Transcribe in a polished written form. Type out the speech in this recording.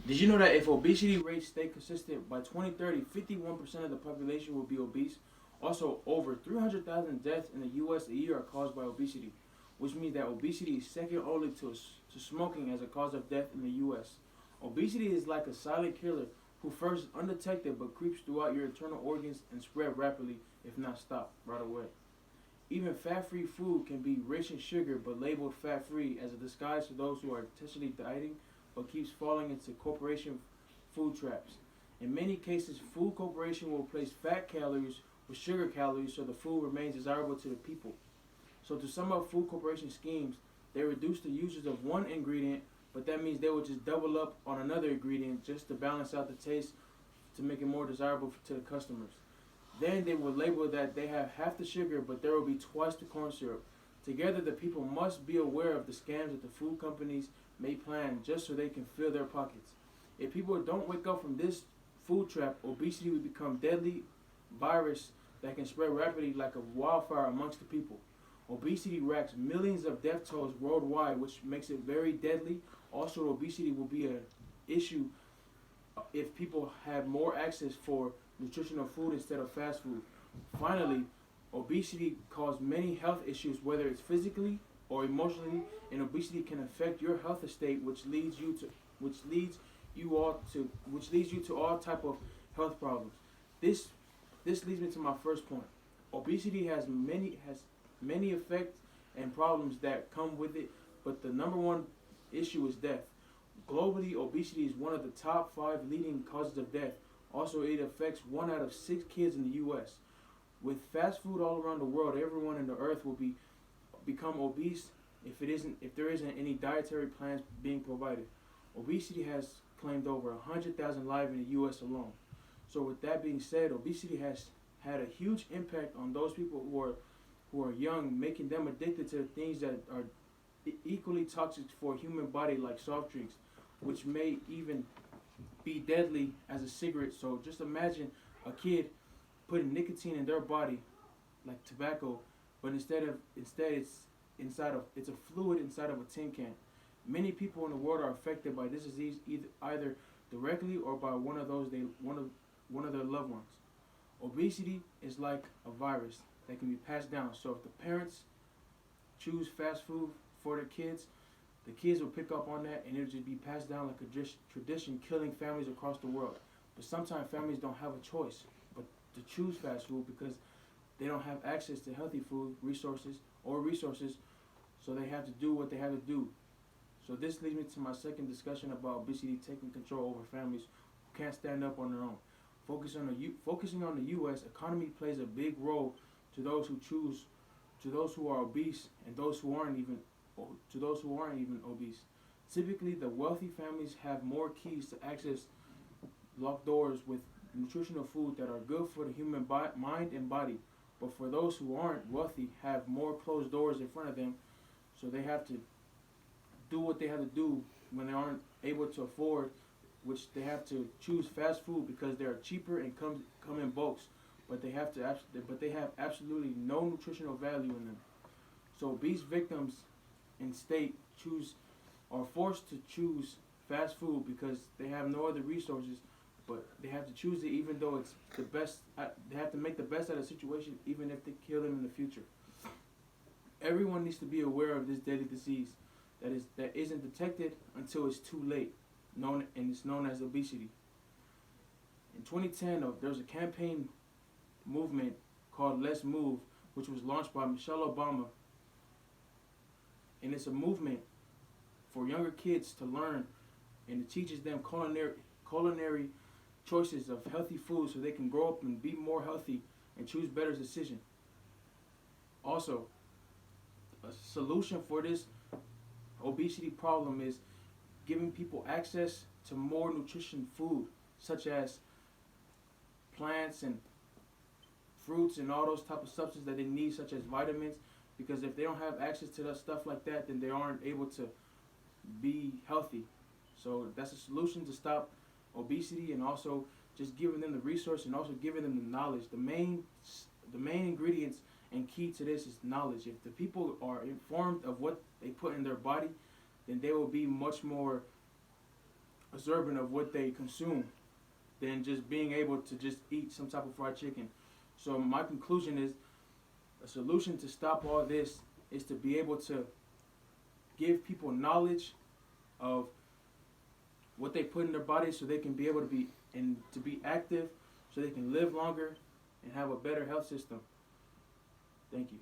Did you know that if obesity rates stay consistent by 2030, 51% of the population will be obese? Also, over 300,000 deaths in the U.S. a year are caused by obesity, which means that obesity is second only to smoking as a cause of death in the U.S. Obesity is like a silent killer who first is undetected but creeps throughout your internal organs and spread rapidly if not stopped right away. Even fat-free food can be rich in sugar but labeled fat-free as a disguise to those who are intentionally dieting but keeps falling into corporation food traps. In many cases, food corporation will replace fat calories with sugar calories so the food remains desirable to the people. So to sum up food corporation schemes, they reduce the usage of one ingredient, but that means they will just double up on another ingredient just to balance out the taste to make it more desirable to the customers. Then they will label that they have half the sugar, but there will be twice the corn syrup. Together, the people must be aware of the scams that the food companies may plan just so they can fill their pockets. If people don't wake up from this food trap, obesity will become deadly virus that can spread rapidly like a wildfire amongst the people. Obesity racks millions of death tolls worldwide, which makes it very deadly. Also, obesity will be an issue if people have more access for nutritional food instead of fast food. Finally, obesity causes many health issues, whether it's physically or emotionally, and obesity can affect your health estate, which leads you to all type of health problems. This this leads me to my first point. Obesity has many effects and problems that come with it, but the number one issue is death. Globally, obesity is one of the top five leading causes of death. Also, it affects 1 out of 6 kids in the U.S. With fast food all around the world, everyone in the earth will become obese if there isn't any dietary plans being provided. Obesity has claimed over 100,000 lives in the U.S. alone. So, with that being said, obesity has had a huge impact on those people who are young, making them addicted to things that are equally toxic for a human body, like soft drinks, which may even be deadly as a cigarette. So just imagine a kid putting nicotine in their body like tobacco, but instead it's a fluid inside of a tin can. Many people in the world are affected by this disease either directly or by one of their loved ones. Obesity is like a virus that can be passed down. So if the parents choose fast food for their kids, the kids will pick up on that and it'll just be passed down like a tradition, killing families across the world. But sometimes families don't have a choice but to choose fast food because they don't have access to healthy food resources, so they have to do what they have to do. So this leads me to my second discussion about obesity taking control over families who can't stand up on their own. Focusing on the U.S. economy plays a big role to those who choose, to those who are obese, and those who aren't even obese. Typically, the wealthy families have more keys to access locked doors with nutritional food that are good for the human mind and body. But for those who aren't wealthy, have more closed doors in front of them, so they have to do what they have to do when they aren't able to afford, which they have to choose fast food because they are cheaper and come in bulks, but they have absolutely no nutritional value in them. So obese victims in state are forced to choose fast food because they have no other resources, but they have to choose it even though it's the best. They have to make the best out of the situation, even if they kill them in the future. Everyone needs to be aware of this deadly disease that isn't detected until it's too late. It's known as obesity. In 2010, there was a campaign movement called Let's Move, which was launched by Michelle Obama, and it's a movement for younger kids to learn, and it teaches them culinary choices of healthy food so they can grow up and be more healthy and choose better decisions. Also, a solution for this obesity problem is giving people access to more nutrition food, such as plants and fruits and all those type of substances that they need, such as vitamins, because if they don't have access to that stuff like that, then they aren't able to be healthy. So that's a solution to stop obesity, and also just giving them the resource and also giving them the knowledge. The main ingredients and key to this is knowledge. If the people are informed of what they put in their body, then they will be much more observant of what they consume than just being able to just eat some type of fried chicken. So my conclusion is a solution to stop all this is to be able to give people knowledge of what they put in their body so they can be able to be active, so they can live longer and have a better health system. Thank you.